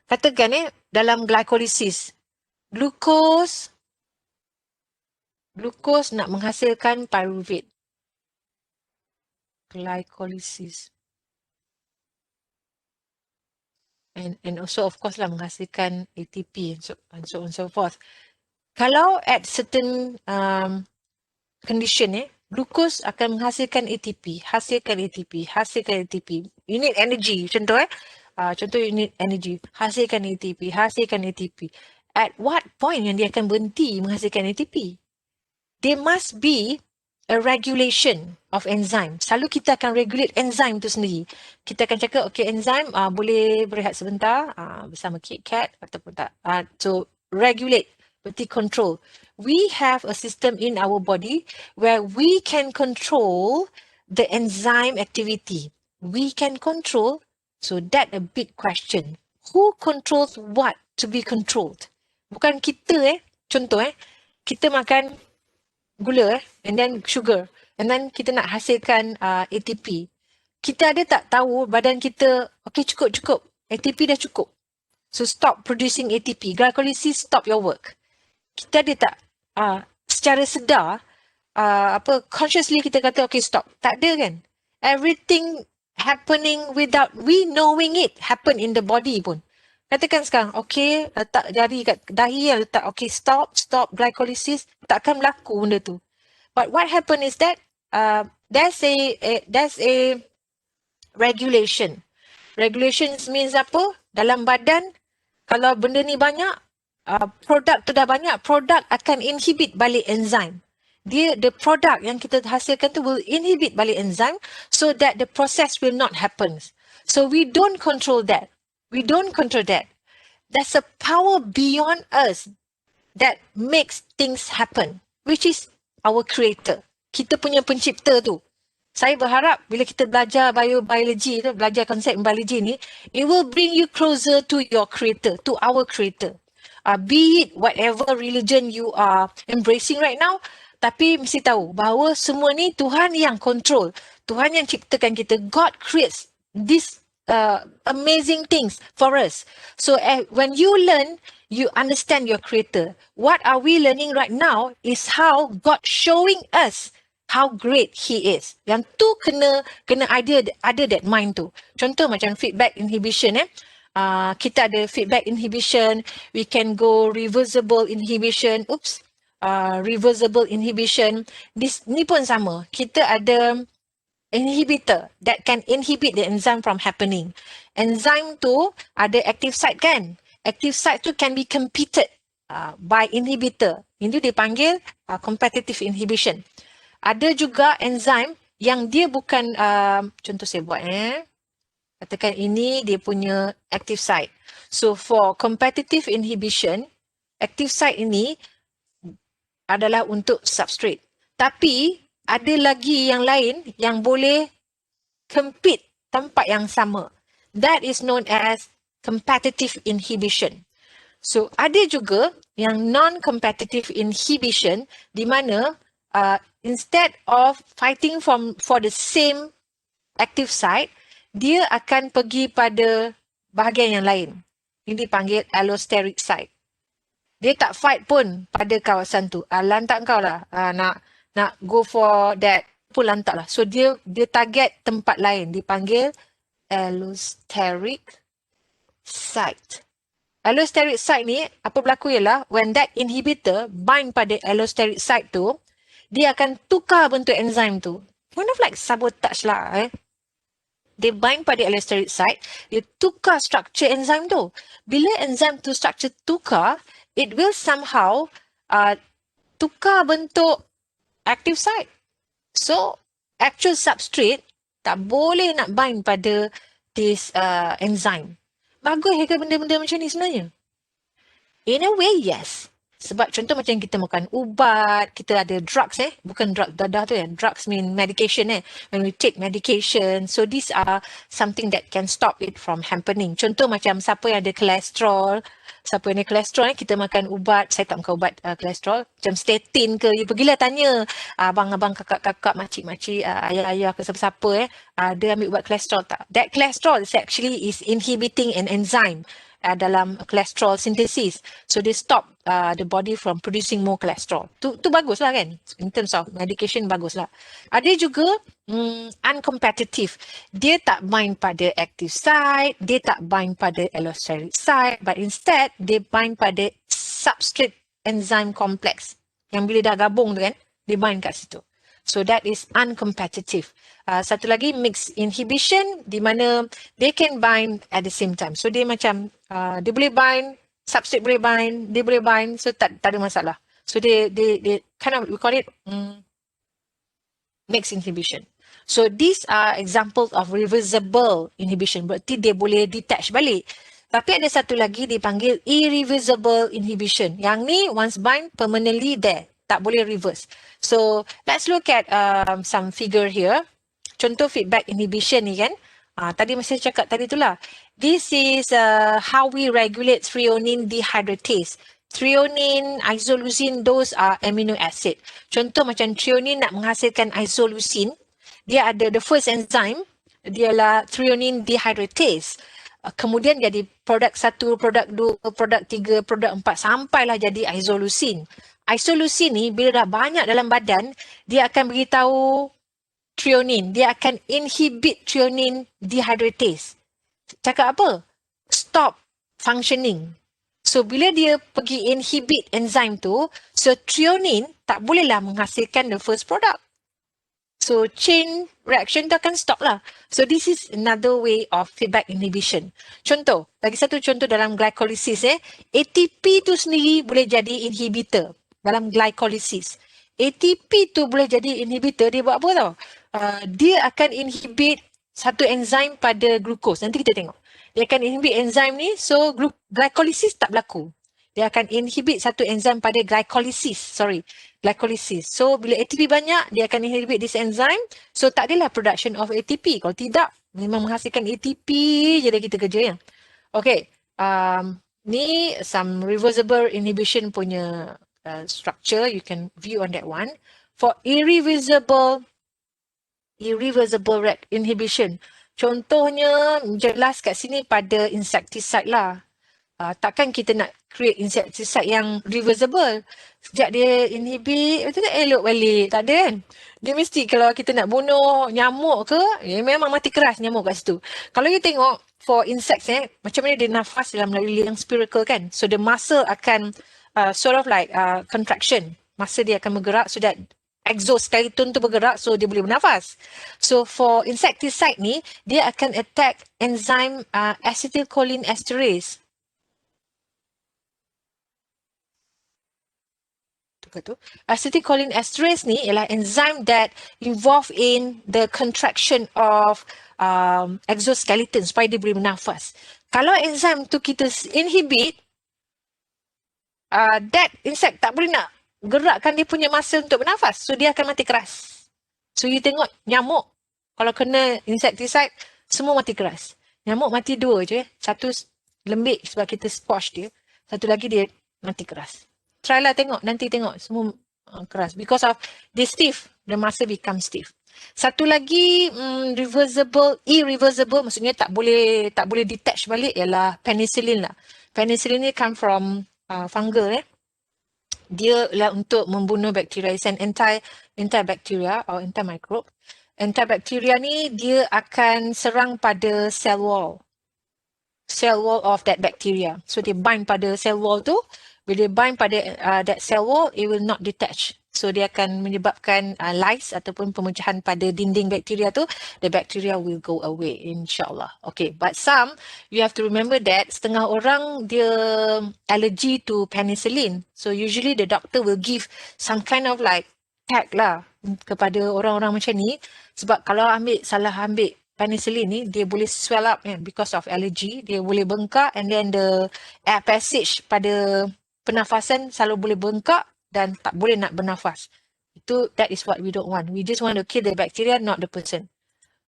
katakan dalam glycolysis, glukos nak menghasilkan pyruvate. Glycolysis. And also of course lah menghasilkan ATP and so on and so forth. Kalau at certain condition glukos akan menghasilkan ATP, hasilkan ATP. You need energy, contoh contoh you need energy, hasilkan ATP. At what point yang dia akan berhenti menghasilkan ATP? There must be a regulation of enzyme. Selalu kita akan regulate enzyme tu sendiri. Kita akan cakap, okay, enzyme boleh berehat sebentar bersama KitKat ataupun tak. So, regulate, berarti control. We have a system in our body where we can control the enzyme activity. We can control, so that a big question. Who controls what to be controlled? Bukan kita contoh kita makan gula and then sugar and then kita nak hasilkan ATP. Kita ada tak tahu badan kita, okay, cukup, ATP dah cukup, so stop producing ATP, glycolysis, stop your work. Kita ada tak secara sedar consciously kita kata okay, stop? Tak ada kan? Everything happening without we knowing it happen in the body pun. Katakan sekarang, okay, letak jari kat dahi, letak, okay, stop glycolysis, takkan berlaku benda tu. But what happen is that there's a regulation. Regulations means apa? Dalam badan, kalau benda ni banyak, produk tu dah banyak, produk akan inhibit balik enzyme. The product yang kita hasilkan tu will inhibit balik enzyme so that the process will not happen. So we don't control that. There's a power beyond us that makes things happen, which is our creator. Kita punya pencipta tu. Saya berharap bila kita belajar biology tu, belajar konsep biology ni, it will bring you closer to your creator, to our creator. Be it whatever religion you are embracing right now, tapi mesti tahu bahawa semua ni Tuhan yang control. Tuhan yang ciptakan kita. God creates this amazing things for us. So when you learn, you understand your creator. What are we learning right now is how God showing us how great he is. Yang tu kena ada that mind tu. Contoh macam feedback inhibition kita ada feedback inhibition, we can go reversible inhibition. Reversible inhibition. Ni pun sama. Kita ada inhibitor that can inhibit the enzyme from happening. Enzyme tu ada active site kan? Active site tu can be competed by inhibitor. Ini dipanggil competitive inhibition. Ada juga enzyme yang dia bukan, contoh saya buat katakan ini dia punya active site. So for competitive inhibition, active site ini adalah untuk substrate. Tapi ada lagi yang lain yang boleh compete tempat yang sama. That is known as competitive inhibition. So ada juga yang non-competitive inhibition di mana instead of fighting for the same active site, dia akan pergi pada bahagian yang lain. Ini dipanggil allosteric site. Dia tak fight pun pada kawasan tu. Lantak kau lah nak go for that pun lantak lah. So dia target tempat lain. Dipanggil allosteric site. Allosteric site ni apa berlaku ialah when that inhibitor bind pada allosteric site tu, dia akan tukar bentuk enzyme tu. Kind of like sabotage lah. Dia bind pada allosteric site, dia tukar structure enzyme tu. Bila enzyme tu structure tukar, it will somehow tukar bentuk active site. So, actual substrate tak boleh nak bind pada this enzyme. Bagus ke benda-benda macam ni sebenarnya? In a way, yes. Sebab contoh macam kita makan ubat, kita ada drugs bukan drug dadah tu drugs mean medication when we take medication, so these are something that can stop it from happening. Contoh macam siapa yang ada kolesterol, kita makan ubat, saya tak makan ubat kolesterol, macam statin ke, you pergilah tanya abang-abang, kakak-kakak, makcik-makcik, ayah-ayah ke siapa-siapa dia ambil ubat kolesterol tak? That cholesterol is actually inhibiting an enzyme. dalam cholesterol synthesis. So they stop the body from producing more cholesterol. Tu bagus lah kan, in terms of medication bagus lah. Ada juga uncompetitive. Dia tak bind pada active site, dia tak bind pada allosteric site, but instead they bind pada substrate enzyme complex. Yang bila dah gabung tu kan, dia bind kat situ. So that is uncompetitive. Satu lagi mixed inhibition, di mana they can bind at the same time. So dia macam dia boleh bind, substrate boleh bind, dia boleh bind, so tak ada masalah. So they kind of, we call it mixed inhibition. So these are examples of reversible inhibition. Berarti dia boleh detach balik. Tapi ada satu lagi dipanggil irreversible inhibition. Yang ni once bind permanently there. Tak boleh reverse. So let's look at some figure here. Contoh feedback inhibition ni kan. Tadi masih cakap tadi itulah. This is how we regulate threonine dehydratase. Threonine, isoleucine, those are amino acid. Contoh macam threonine nak menghasilkan isoleucine. Dia ada the first enzyme. Dia lah threonine dehydratase. Kemudian jadi produk 1, produk 2, produk 3, produk 4 sampailah jadi isoleucine. Isoleucine ni bila dah banyak dalam badan, dia akan beritahu threonine. Dia akan inhibit threonine dehydratase. Cakap apa? Stop functioning. So bila dia pergi inhibit enzyme tu, so threonine tak bolehlah menghasilkan the first product. So chain reaction tu akan stop lah. So this is another way of feedback inhibition. Contoh, lagi satu contoh dalam glycolysis ATP tu sendiri boleh jadi inhibitor dalam glycolysis. ATP tu boleh jadi inhibitor, dia buat apa tau? Dia akan inhibit satu enzim pada glukos. Nanti kita tengok. Dia akan inhibit enzim ni, so glycolysis tak berlaku. Dia akan inhibit satu enzim pada glycolysis. So bila ATP banyak, dia akan inhibit this enzyme. So tak adalah production of ATP. Kalau tidak, memang menghasilkan ATP je dah kita kerja ya. Okay. Ni some reversible inhibition punya structure. You can view on that one. For irreversible inhibition. Contohnya jelas kat sini pada insecticide lah. Takkan kita nak create insecticide yang reversible. Sejak dia inhibit, itu tak elok balik. Tak ada kan? Dia mesti kalau kita nak bunuh nyamuk ke, memang mati keras nyamuk kat situ. Kalau you tengok for insects macam mana dia nafas dalam melalui liang spiracle kan. So the muscle akan sort of like contraction. Masa dia akan bergerak so that exoskeleton tu bergerak so dia boleh bernafas. So for insecticide ni, dia akan attack enzyme acetylcholinesterase. Acetylcholinesterase ni ialah enzyme that involved in the contraction of exoskeleton supaya dia boleh bernafas. Kalau enzyme tu kita inhibit, that insect tak boleh nak gerakkan dia punya muscle untuk bernafas. So dia akan mati keras. So you tengok nyamuk, kalau kena insecticide, semua mati keras. Nyamuk mati 2 je. Satu lembik sebab kita squash dia. Satu lagi dia mati keras. Try lah tengok, nanti tengok semua keras. Because of they stiff, the muscle become stiff. Satu lagi irreversible, maksudnya tak boleh detach balik ialah penicillin lah. Penicillin ni come from fungal Dia lah untuk membunuh bakteria. It's an antibacteria or antimicrobe. Antibacteria ni dia akan serang pada cell wall of that bacteria. So dia bind pada cell wall tu. Bila dia bind pada that cell wall, it will not detach. So dia akan menyebabkan lyse ataupun pemecahan pada dinding bakteria tu. The bacteria will go away, insyaAllah. Okay, but some, you have to remember that setengah orang dia allergy to penicillin. So usually the doctor will give some kind of like tag lah kepada orang-orang macam ni. Sebab kalau salah ambil penicillin ni, dia boleh swell up because of allergy. Dia boleh bengkak and then the air passage pada pernafasan selalu boleh bengkak dan tak boleh nak bernafas. That is what we don't want. We just want to kill the bacteria, not the person.